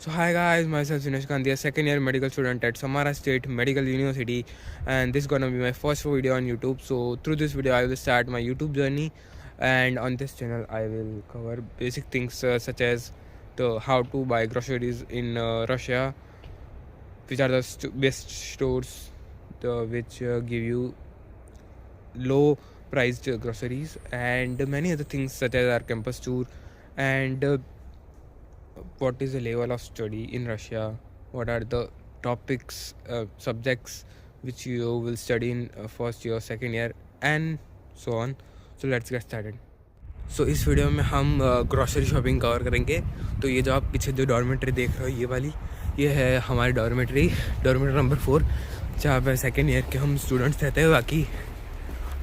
So hi guys, myself Dinesh Gandhi, a second year medical student at Samara State Medical University, and this is gonna be my first video on YouTube. So through this video I will start my YouTube journey, and on this channel I will cover basic things such as the how to buy groceries in Russia, which are the best stores which give you low priced groceries, and many other things such as our campus tour, and what is the level of study in Russia, what are the topics, subjects which you will study in first year, second year, and so on. So let's get started. सो इस video में हम grocery shopping cover करेंगे. तो ये जो आप पीछे जो डॉर्मेट्री देख रहे हो, ये वाली, ये है हमारी डॉर्मेट्री नंबर 4, जहाँ पर सेकेंड ईयर के हम स्टूडेंट्स रहते हैं. बाकी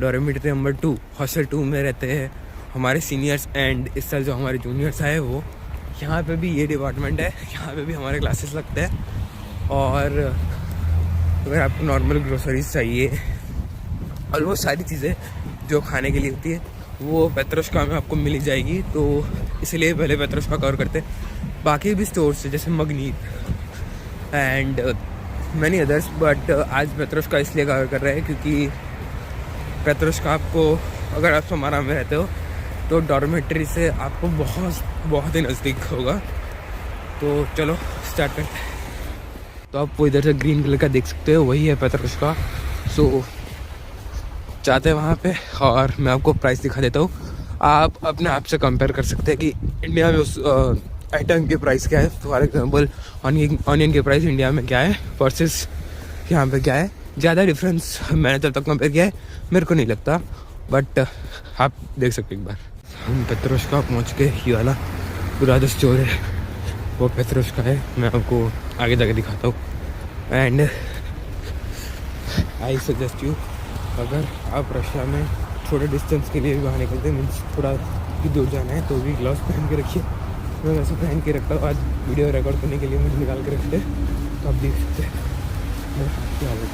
डॉर्मेट्री नंबर 2 हॉस्टल 2 में रहते हैं हमारे सीनियर्स, एंड इस साल जो हमारे जूनियर्स आए वो यहाँ पे भी ये डिपार्टमेंट है, यहाँ पे भी हमारे क्लासेस लगते हैं. और अगर आपको नॉर्मल ग्रोसरीज चाहिए और वो सारी चीज़ें जो खाने के लिए होती है वो पेट्रोस्का में आपको मिल जाएगी. तो इसलिए पहले पेट्रोस्का कवर करते हैं. बाकी भी स्टोर्स जैसे मगनीत एंड मैनी अदर्स, बट आज पेट्रोस्का इसलिए कवर कर रहे हैं क्योंकि पेट्रोस्का आपको, अगर आप समारा में रहते हो तो डॉर्मेट्री से आपको बहुत ही नज़दीक होगा. तो चलो स्टार्ट करते हैं. तो आप वो इधर से ग्रीन कलर का देख सकते हो, वही है पेट्रोस्का. सो जाते हैं वहाँ पे और मैं आपको प्राइस दिखा देता हूँ. आप अपने आप से कंपेयर कर सकते हैं कि इंडिया में उस आइटम की प्राइस क्या है. फॉर एग्जांपल ऑनियन की प्राइस इंडिया में क्या है वर्सेस यहाँ पे क्या है. ज़्यादा डिफरेंस मैंने जब तक कंपेयर किया है मेरे को नहीं लगता, बट आप देख सकते एक बार. हम पेट्रोस्का पहुँच गए. ये वाला पूरा जो स्टोर है वो पेट्रोस्का है. मैं आपको आगे जाके दिखाता हूँ. एंड आई सजेस्ट यू, अगर आप रशिया में थोड़े डिस्टेंस के लिए भी बाहर निकलते हैं, मीन्स थोड़ा भी दूर जाना है, तो भी ग्लव्स पहन के रखिए. मैं वैसे पहन के रखता हूँ. आज वीडियो रिकॉर्ड करने के लिए मुझे निकाल के रखते हैं, तो आप देख सकते हैं मेरे हाथ की हालत.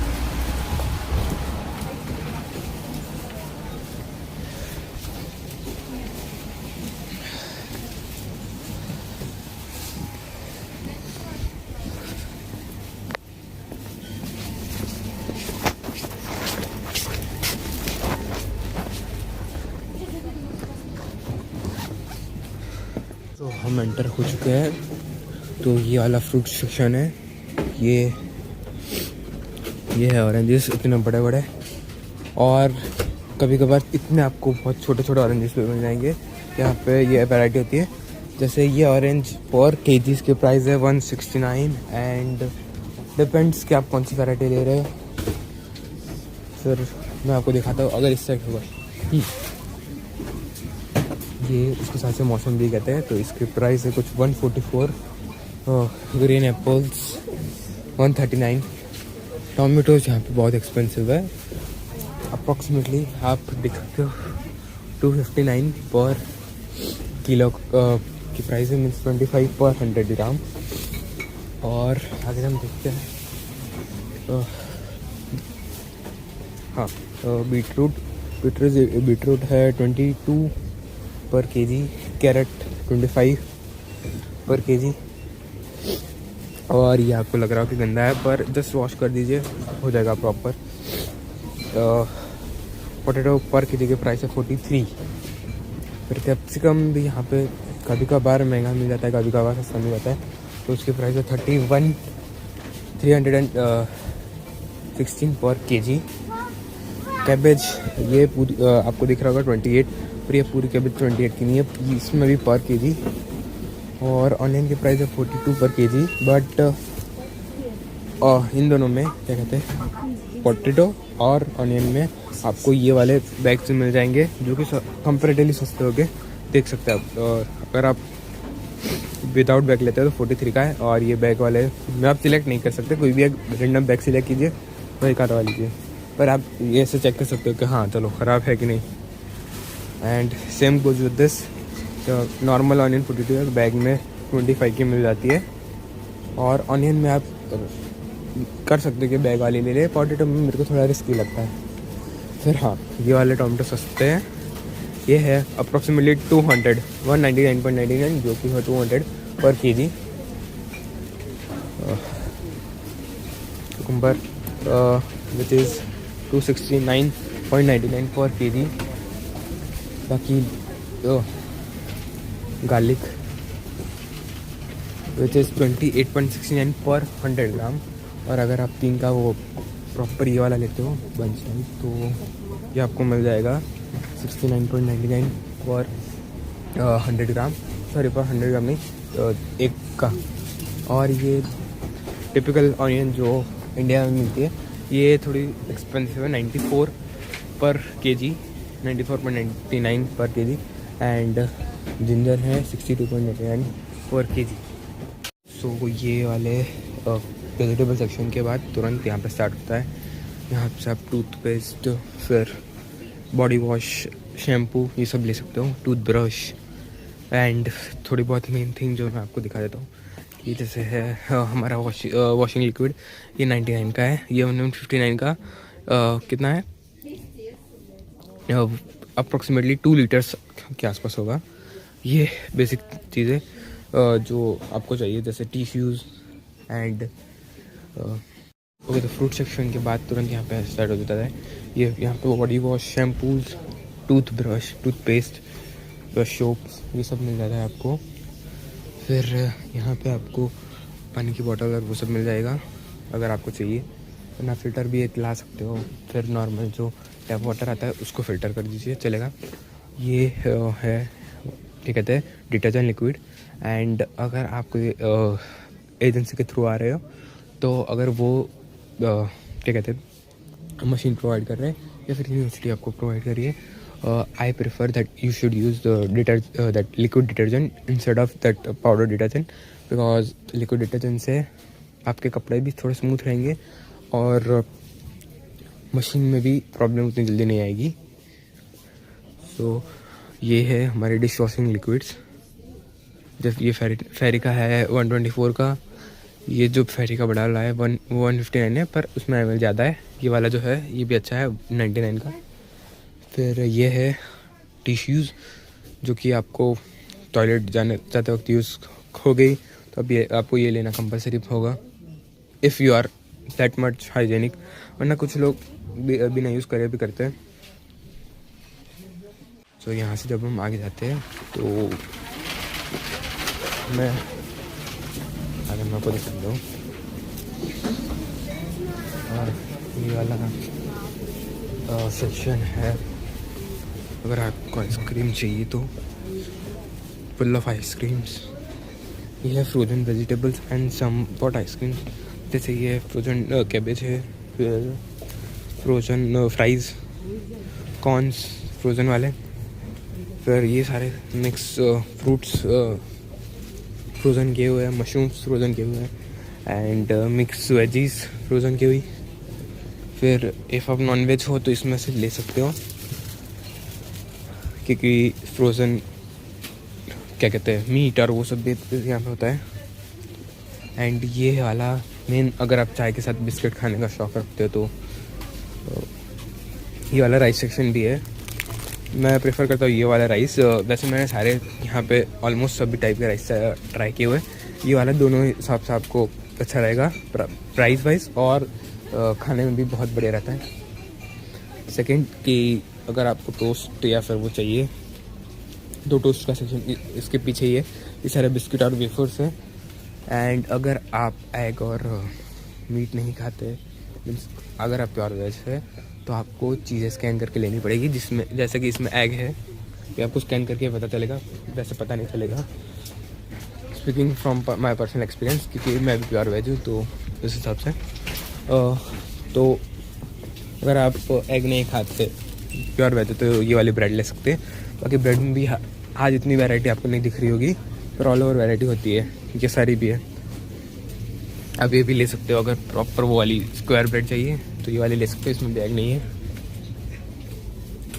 तो हम एंटर हो चुके हैं. तो ये वाला फ्रूट सेक्शन है. ये है ऑरेंजेस, इतने बड़े बड़े, और कभी कभार इतने आपको बहुत छोटे छोटे ऑरेंजेस भी मिल जाएंगे. यहाँ पे ये वैरायटी होती है. जैसे ये ऑरेंज पर केजी की प्राइस है 169, एंड डिपेंड्स कि आप कौन सी वैरायटी ले रहे हो. फिर मैं आपको दिखाता हूँ. अगर इस साइड होगा ये, उसके साथ से मौसम भी कहते हैं, तो इसकी प्राइस है कुछ 144. Green apples 139. टोमेटोज यहाँ पे बहुत एक्सपेंसिव है. अप्रॉक्सीमेटली आप देख सकते हो 259 पर किलो की प्राइस है, मीन्स 25 पर 100 ग्राम. और आगे हम देखते हैं. हाँ, बीटरूट है 22 पर केजी. कैरेट 25 पर केजी. और ये आपको लग रहा हो कि गंदा है, पर जस्ट वॉश कर दीजिए, हो जाएगा प्रॉपर. पोटैटो पर केजी के प्राइस है 43. फिर कैप्सिकम भी यहाँ पे कभी कभार महंगा मिल जाता है, कभी कभार सस्ता मिल जाता है, तो उसकी प्राइस है 316 पर केजी. कैबेज ये पूरी आपको दिख रहा होगा 28, पर ये पूरी कैबेज 28 की नहीं है, इसमें भी पर केजी. और ऑनियन की प्राइस है 42 पर केजी. बट इन दोनों में क्या कहते हैं, पोटैटो और ऑनियन में आपको ये वाले बैग्स मिल जाएंगे जो कि कंपेरेटिवली सस्ते होंगे, देख सकते हैं आप. और अगर आप विदाउट बैग लेते हैं तो 43 का है. और ये बैग वाले में आप सिलेक्ट नहीं कर सकते, कोई भी एक रेंडम बैग सिलेक्ट कीजिए, वही करवा लीजिए. पर आप ये से चेक कर सकते हो कि हाँ चलो ख़राब है कि नहीं. And same goes with this. Normal onion 42 bag में 25 की मिल जाती है. और ऑनियन में आप कर सकते हो कि बैग वाली ले ले. पोटैटो में मेरे को थोड़ा रिस्की लगता है. फिर हाँ, ये वाले टोमेटो सस्ते हैं. ये है अप्रॉक्सीमेटली 199.99, जो कि है 200 पर KG. cucumber, which is 269.99 per kg. बाकी garlic, which is 28.69 per 100 ग्राम. और अगर आप 3 का वो प्रॉपर ये वाला लेते हो बंच टाइप, तो ये आपको मिल जाएगा 69.99 पर 100 ग्राम. सॉरी, पर 100 ग्राम नहीं, एक का. और ये टिपिकल ऑनियन जो इंडिया में मिलती है, ये थोड़ी एक्सपेंसिव है, 94 पर केजी, 94.99 पर केजी. एंड जिंजर है 62.99 पर केजी. सो ये वाले वेजिटेबल सेक्शन के बाद तुरंत यहाँ पे स्टार्ट होता है. यहाँ से आप टूथपेस्ट, फिर बॉडी वॉश, शैम्पू, ये सब ले सकते हो, टूथब्रश. एंड थोड़ी बहुत मेन थिंग जो मैं आपको दिखा देता हूँ, ये जैसे है हमारा वॉशिंग लिक्विड. ये 99 का है. ये 159 का कितना है, अप्रॉक्सीमेटली 2 लीटर्स के आसपास होगा. ये बेसिक चीज़ें जो आपको चाहिए, जैसे टिश्यूज़ एंड ओके. तो फ्रूट सेक्शन के बाद तुरंत यहाँ पे स्टार्ट हो जाता है. ये यहाँ पे body wash, shampoos, toothbrush, toothpaste, brush soaps, ये सब मिल जाता है आपको. फिर यहाँ पे आपको पानी की बोतल और वो सब मिल जाएगा अगर आपको चाहिए. वरना फ़िल्टर भी एक ला सकते हो. फिर नॉर्मल जो टैप वाटर आता है उसको फ़िल्टर कर दीजिए, चलेगा. ये है क्या कहते हैं, डिटर्जेंट लिक्विड. एंड अगर आप कोई एजेंसी के थ्रू आ रहे हो, तो अगर वो क्या कहते हैं मशीन प्रोवाइड कर रहे हैं या फिर यूनिवर्सिटी आपको प्रोवाइड कर रही है, I prefer that you should use that liquid detergent instead of that powder detergent. Because liquid detergent से आपके कपड़े भी थोड़े स्मूथ रहेंगे और मशीन में भी प्रॉब्लम उतनी जल्दी नहीं आएगी. सो ये है हमारे डिश वॉशिंग लिक्विड्स. जब ये फेरी का है 124 का. ये जो फेरी का बड़ा वाला है 159 है, पर उसमें ml ज़्यादा है. ये वाला जो है ये भी अच्छा है, 99 का. फिर ये है टिश्यूज़, जो कि आपको टॉयलेट जाते वक्त यूज़ हो गई तो अब ये आपको ये लेना कंपलसरी होगा, if you are that much hygienic. वरना कुछ लोग बिना यूज़ करे भी करते हैं. सो यहाँ से जब हम आगे जाते हैं तो मैं आपको दिखा दूँ. और ये वाला सेक्शन है, अगर आपको आइसक्रीम चाहिए तो फुल ऑफ आइसक्रीम्स. ये है frozen vegetables and some pot ice cream. जैसे ये फ्रोजन कैबेज है, फिर फ्रोजन फ्राइज़, कॉर्न्स फ्रोज़न वाले. फिर ये सारे मिक्स फ्रूट्स फ्रोज़न किए हुए हैं, मशरूम्स फ्रोज़न किए हुए हैं, एंड मिक्स वेजीज फ्रोज़न की हुई. फिर इफ़ आप नॉन वेज हो तो इसमें से ले सकते हो, क्योंकि फ्रोज़न क्या कहते हैं मीट और वो सब भी यहाँ पे होता है. एंड ये वाला मेन, अगर आप चाय के साथ बिस्किट खाने का शौक़ रखते हो तो ये वाला राइस सेक्शन भी है. मैं प्रेफर करता हूँ ये वाला राइस. वैसे मैंने सारे यहाँ पे ऑलमोस्ट सभी टाइप के राइस ट्राई किए हुए. ये वाला दोनों हिसाब से आपको अच्छा रहेगा प्राइस वाइज, और खाने में भी बहुत बढ़िया रहता है. सेकंड कि अगर आपको टोस्ट या फिर वो चाहिए, दो टोस्ट का सेक्शन इसके पीछे ही है. ये सारे बिस्किट और वेफर्स हैं. एंड अगर आप एग और मीट नहीं खाते, मीन्स अगर आप प्योर वेज है, तो आपको चीज़ें स्कैन करके लेनी पड़ेगी. जिसमें जैसे कि इसमें एग है, ये आपको स्कैन करके पता चलेगा, वैसे पता नहीं चलेगा. Speaking from my personal experience, क्योंकि मैं भी प्योर वेज हूँ, तो इस हिसाब से तो अगर आप एग नहीं खाते, प्योर वेज, तो ये वाली ब्रेड ले सकते हैं. बाकी ब्रेड में भी आज इतनी वैरायटी आपको नहीं दिख रही होगी, पर ऑल ओवर वैरायटी होती है, ये सारी भी है. आप ये भी ले सकते हो. अगर प्रॉपर वो वाली स्क्वायर ब्रेड चाहिए तो ये वाली ले सकते हो, इसमें बैग नहीं है.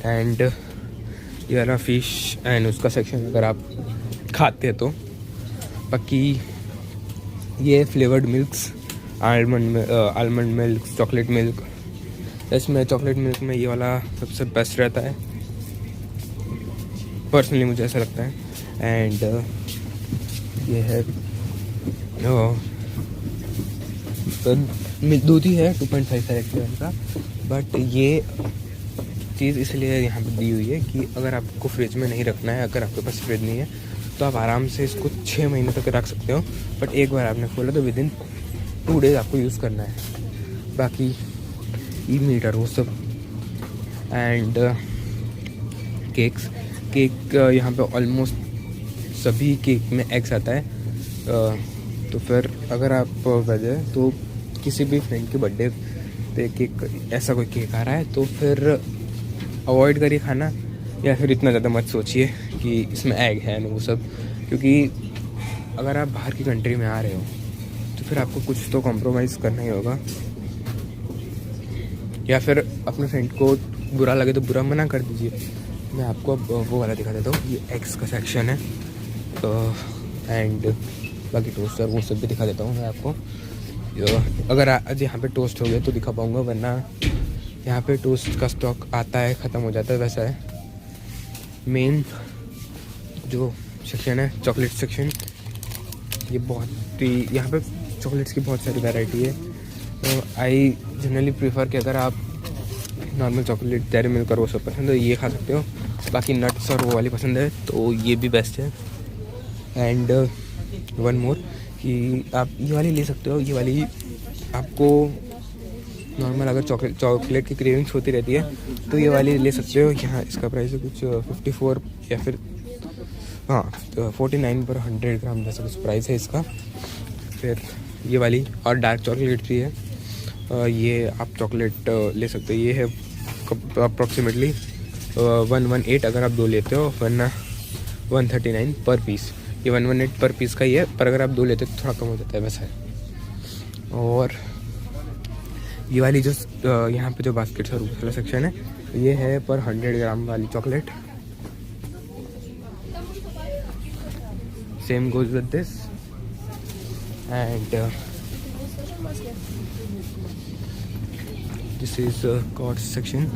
एंड ये वाला फ़िश एंड उसका सेक्शन अगर आप खाते हैं तो. बाकी ये flavoured milks, almond milk, chocolate milk. इसमें चॉकलेट मिल्क में ये वाला सबसे बेस्ट रहता है, पर्सनली मुझे ऐसा लगता है. एंड ये है दूध ही है 2.5 सेलेक्ट का, बट ये चीज़ इसलिए यहाँ पे दी हुई है कि अगर आपको फ्रिज में नहीं रखना है, अगर आपके पास फ्रिज नहीं है तो आप आराम से इसको 6 महीने तक रख सकते हो। बट एक बार आपने खोला तो विदिन 2 डेज आपको यूज़ करना है। बाकी ई मीटर वो सब एंड केक यहाँ पे ऑलमोस्ट सभी केक में एग्स आता है। तो फिर अगर आप वेज है तो किसी भी फ्रेंड के बर्थडे पे केक ऐसा कोई केक आ रहा है तो फिर अवॉइड करिए खाना, या फिर इतना ज़्यादा मत सोचिए कि इसमें एग है ना वो सब, क्योंकि अगर आप बाहर की कंट्री में आ रहे हो तो फिर आपको कुछ तो कॉम्प्रोमाइज़ करना ही होगा, या फिर अपने फ्रेंड को बुरा लगे तो बुरा मना कर दीजिए। मैं आपको अब वो वाला दिखा देता हूँ, ये एग्स का सेक्शन है एंड बाकी टोस्टर वो सब भी दिखा देता हूँ मैं आपको। अगर आज यहाँ पे टोस्ट हो गया तो दिखा पाऊँगा, वरना यहाँ पे टोस्ट का स्टॉक आता है ख़त्म हो जाता है। वैसा है मेन जो सेक्शन है चॉकलेट सेक्शन, ये बहुत ही यहाँ पे चॉकलेट्स की बहुत सारी वैरायटी है। तो आई जनरली प्रीफर कि अगर आप नॉर्मल चॉकलेट डेयरी मिल्क और वो सब पसंद है ये खा सकते हो, बाकी नट्स और वो वाली पसंद है तो ये भी बेस्ट है। एंड वन मोर कि आप ये वाली ले सकते हो, ये वाली आपको नॉर्मल अगर चॉकलेट की क्रेविंग्स होती रहती है तो ये वाली ले सकते हो। यहाँ इसका प्राइस है कुछ 54 या फिर 49 पर 100 ग्राम जैसा कुछ प्राइस है इसका। फिर ये वाली और डार्क चॉकलेट भी है, ये आप चॉकलेट ले सकते हो। ये है अप्रॉक्सीमेटली 118 अगर आप 2 लेते हो, वरना 139 पर पीस। ये 118 पर पीस का ही है, पर अगर आप 2 लेते हो तो थोड़ा कम हो जाता है वैसा है। और ये वाली जो यहाँ पे जो बास्केट्स और वाला सेक्शन है ये है पर 100 ग्राम वाली chocolate. Same goes with this and this is cord section.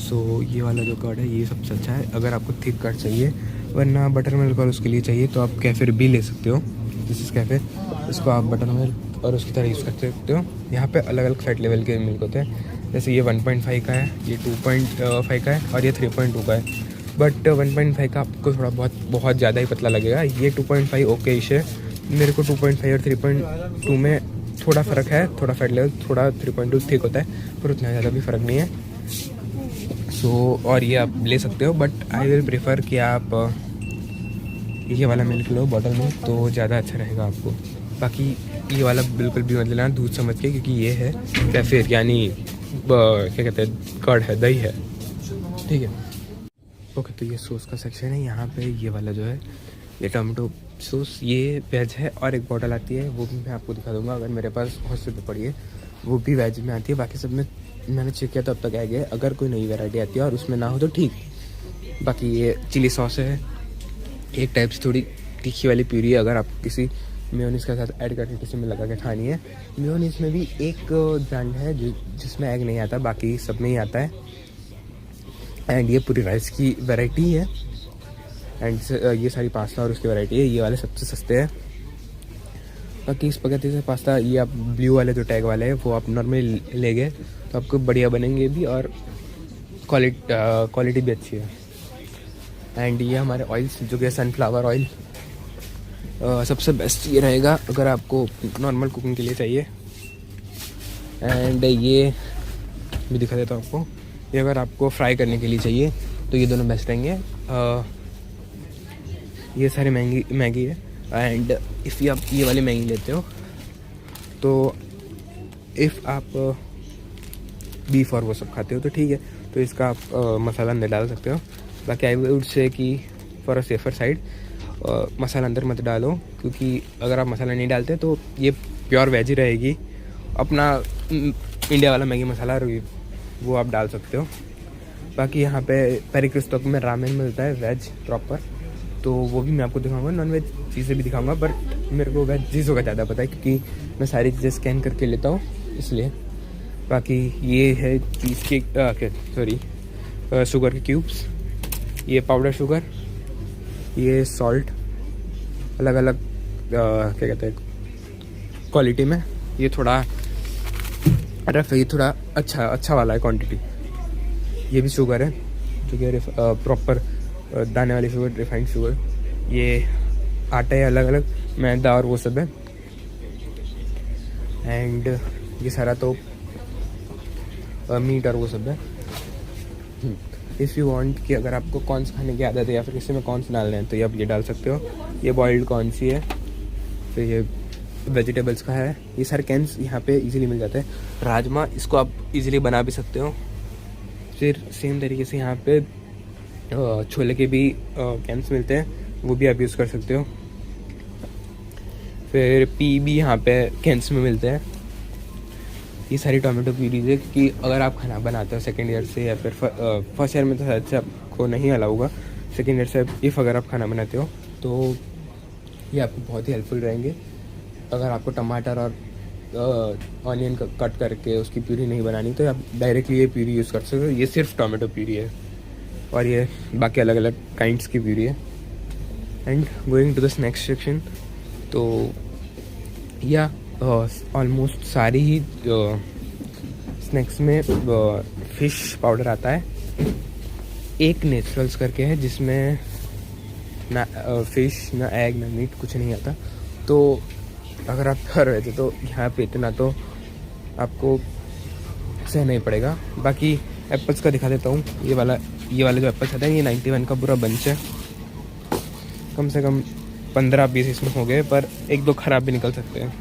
So ये वाला जो कॉर्ड है ये सबसे अच्छा है अगर आपको थिक कट चाहिए, वरना बटर मिल्क और उसके लिए चाहिए तो आप कैफिर भी ले सकते हो। दिस इज़ कैफे, इसको आप बटर मिल्क और उसकी तरह यूज़ कर सकते हो। यहाँ पे अलग अलग फैट लेवल के मिल्क होते हैं, जैसे ये 1.5 का है, ये 2.5 का है और ये 3.2 का है। बट 1.5 का आपको थोड़ा बहुत ज़्यादा ही पतला लगेगा। ये 2.5 ओके इश है। मेरे को 2.5 और 3.2 में थोड़ा फ़र्क है, थोड़ा फैट लेवल, थोड़ा 3.2 ठीक होता है, पर उतना ज़्यादा भी फ़र्क नहीं है। और ये आप ले सकते हो, बट आई विल प्रेफर कि आप ये वाला मिल्क लो बॉटल में तो ज़्यादा अच्छा रहेगा आपको। बाकी ये वाला बिल्कुल भी मत लेना दूध समझ के, क्योंकि ये है कैफेर यानी क्या कहते हैं कर्ड है, दही है, ठीक है। ओके, तो ये सॉस का सेक्शन है। यहाँ पे ये वाला जो है ये टमाटो सॉस, ये वेज है और एक बॉटल आती है वो भी मैं आपको दिखा दूँगा अगर मेरे पास हॉस्टल पे पड़ी है, वो भी वेज में आती है। बाकी सब में मैंने चेक किया तो अब तक आ गया। अगर कोई नई वैरायटी आती है और उसमें ना हो तो ठीक। बाकी ये चिली सॉस है, एक टाइप से थोड़ी तीखी वाली प्यूरी है, अगर आप किसी मेयोनीज के साथ ऐड करके किसी में लगा के खानी है। मेयोनीज में भी एक ब्रांड है जिसमें एग नहीं आता, बाकी सब में ही आता है। एंड ये पूरी राइस की वैरायटी है एंड ये सारी पास्ता और उसकी वैरायटी है। ये वाले सबसे सस्ते हैं। बाकी स्पैगेटी से पास्ता ये आप ब्लू वाले जो टैग वाले हैं वो आप नॉर्मली ले गए तो आपको बढ़िया बनेंगे भी और क्वालिटी भी अच्छी है। एंड ये हमारे ऑयल्स जो कि सनफ्लावर ऑयल सबसे बेस्ट ये रहेगा अगर आपको नॉर्मल कुकिंग के लिए चाहिए। एंड ये भी दिखा देता हूँ आपको, ये अगर आपको फ्राई करने के लिए चाहिए तो ये दोनों बेस्ट रहेंगे। ये सारी मैगी है। एंड इफ़ आप ये वाली मैगी लेते हो तो इफ़ आप बीफ और वो सब खाते हो तो ठीक है, तो इसका आप मसाला अंदर डाल सकते हो। बाकी आई वुड से कि फॉर अ सेफर साइड मसाला अंदर मत डालो, क्योंकि अगर आप मसाला नहीं डालते तो ये प्योर वेज ही रहेगी। अपना इंडिया वाला मैगी मसाला वो आप डाल सकते हो। बाकी यहाँ पे पेरिक्रिस स्टॉक में रामेन मिलता है वेज प्रॉपर, तो वो भी मैं आपको दिखाऊंगा। नॉन वेज चीज़ें भी दिखाऊंगा, पर मेरे को वेज चीज़ों का ज़्यादा पता है क्योंकि मैं सारी चीज़ें स्कैन करके लेता हूँ इसलिए। बाकी ये है चीज़ केक शुगर के क्यूब्स, ये पाउडर शुगर, ये सॉल्ट अलग अलग क्या कहते हैं क्वालिटी में। ये थोड़ा रफ है, ये थोड़ा अच्छा वाला है क्वांटिटी। ये भी शुगर है जो कि प्रॉपर दाने वाली शुगर, रिफाइंड शुगर। ये आटा है अलग अलग, मैदा और वो सब है। एंड ये सारा तो मीट और वो सब है। इफ़ यू वांट कि अगर आपको कॉर्न्स खाने की आदत है या फिर किसी में कॉर्न्स डालने हैं तो ये आप ये डाल सकते हो। ये बॉइल्ड कॉर्न्स ही है। फिर ये वेजिटेबल्स का है। ये सारे कैंस यहाँ पे इजीली मिल जाते हैं। राजमा, इसको आप इजीली बना भी सकते हो। फिर सेम तरीके से यहाँ पे छोले के भी कैंस मिलते हैं, वो भी आप यूज़ कर सकते हो। फिर पी भी यहाँ पे कैंस में मिलते हैं। ये सारी टोमेटो प्यूरीज है कि अगर आप खाना बनाते हो सेकेंड ईयर से या फिर फर्स्ट ईयर में तो शायद से आपको नहीं अलाउ होगा। सेकेंड ईयर से इफ़ अगर आप खाना बनाते हो तो ये आपको बहुत ही हेल्पफुल रहेंगे। अगर आपको टमाटर और ऑनियन कट करके उसकी प्यूरी नहीं बनानी तो आप डायरेक्टली ये प्यूरी यूज़ कर सकते हो। ये सिर्फ टोमेटो प्यूरी है और ये बाकी अलग अलग काइंड्स की प्यूरी है। And going to the snacks section, तो या ऑलमोस्ट सारी ही स्नैक्स में फ़िश पाउडर आता है। एक नेचुरल्स करके है जिसमें ना फ़िश, ना एग, ना मीट, कुछ नहीं आता। तो अगर आप कर रहे थे तो यहाँ पे इतना तो आपको सहना ही पड़ेगा। बाकी एप्पल्स का दिखा देता हूँ। ये वाला जो एप्पल्स आता है ये 91 का पूरा बंच है। कम से कम 15 पीस इसमें हो गए, पर एक दो ख़राब भी निकल सकते हैं।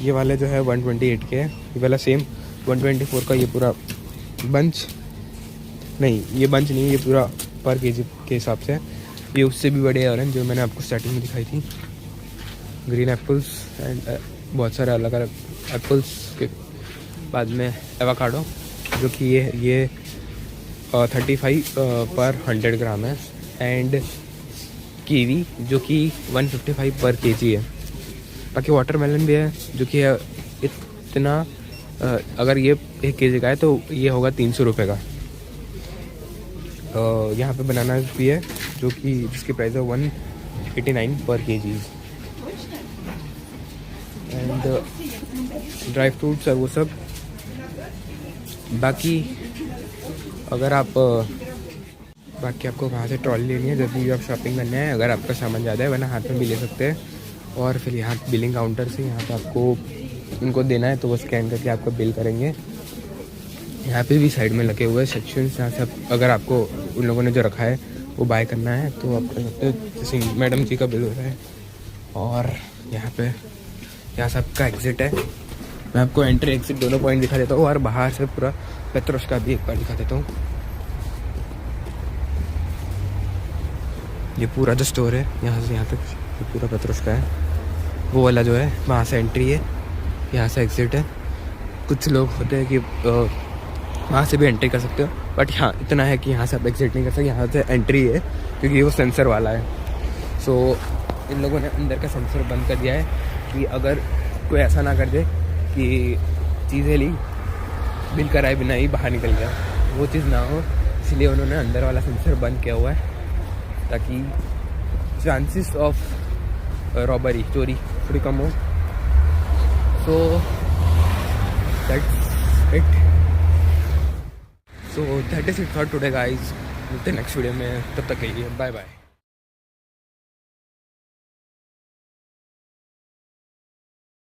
ये वाले जो है 128 के है। ये वाला सेम 124 का। ये पूरा बंच नहीं, ये बंच नहीं, ये पूरा पर केजी के हिसाब से। ये उससे भी बड़े ऑरेंज जो मैंने आपको स्टार्टिंग में दिखाई थी, ग्रीन एप्पल्स एंड बहुत सारे अलग अलग एप्पल्स के बाद में एवोकाडो जो कि ये 35 पर 100 ग्राम है। एंड कीवी जो कि 155 पर केजी है। बाकी वाटरमेलन भी है जो कि इतना अगर ये 1 केजी का है तो ये होगा 300 रुपये का। यहाँ पे बनाना भी है जो कि जिसकी प्राइस है 189 पर केजी। एंड ड्राई फ्रूट्स और वो सब। बाकी अगर आप बाकी आपको वहाँ से ट्रॉली लेनी है जब भी आप शॉपिंग करना है, अगर आपका सामान ज़्यादा है, वरना हाथ में भी ले सकते हैं। और फिर यहाँ बिलिंग काउंटर से यहाँ पे आपको इनको देना है तो वो स्कैन करके आपको बिल करेंगे। यहाँ पे भी साइड में लगे हुए सेक्शन, यहाँ से अगर आपको उन लोगों ने जो रखा है वो बाय करना है तो आप कर सकते हो। जैसे मैडम जी का बिल हो रहा है। और यहाँ पे यहाँ से आपका एग्ज़िट है। मैं आपको एंट्री एग्ज़िट दोनों पॉइंट दिखा देता हूँ और बाहर से पूरा पेट्रोश का भी एक बार दिखा देता हूँ। ये पूरा जो स्टोर है यहाँ से यहाँ तक ये पूरा पेट्रोश का है। वो वाला जो है वहाँ से एंट्री है, यहाँ से एग्ज़िट है। कुछ लोग होते हैं कि वहाँ से भी एंट्री कर सकते हो, बट हाँ इतना है कि यहाँ से आप एग्ज़िट नहीं कर सकते, यहाँ से एंट्री है क्योंकि वो सेंसर वाला है। सो इन लोगों ने अंदर का सेंसर बंद कर दिया है कि अगर कोई ऐसा ना कर दे कि चीज़ें ली बिल कराए बिना ही बाहर निकल गया, वो चीज़ ना हो, इसलिए उन्होंने अंदर वाला सेंसर बंद किया हुआ है ताकि चांसेस ऑफ रॉबरी, चोरी थोड़ी कम हो। So that's it. So that is it for today guys. मिलते हैं नेक्स्ट वीडियो में, तब तक के लिए बाय बाय।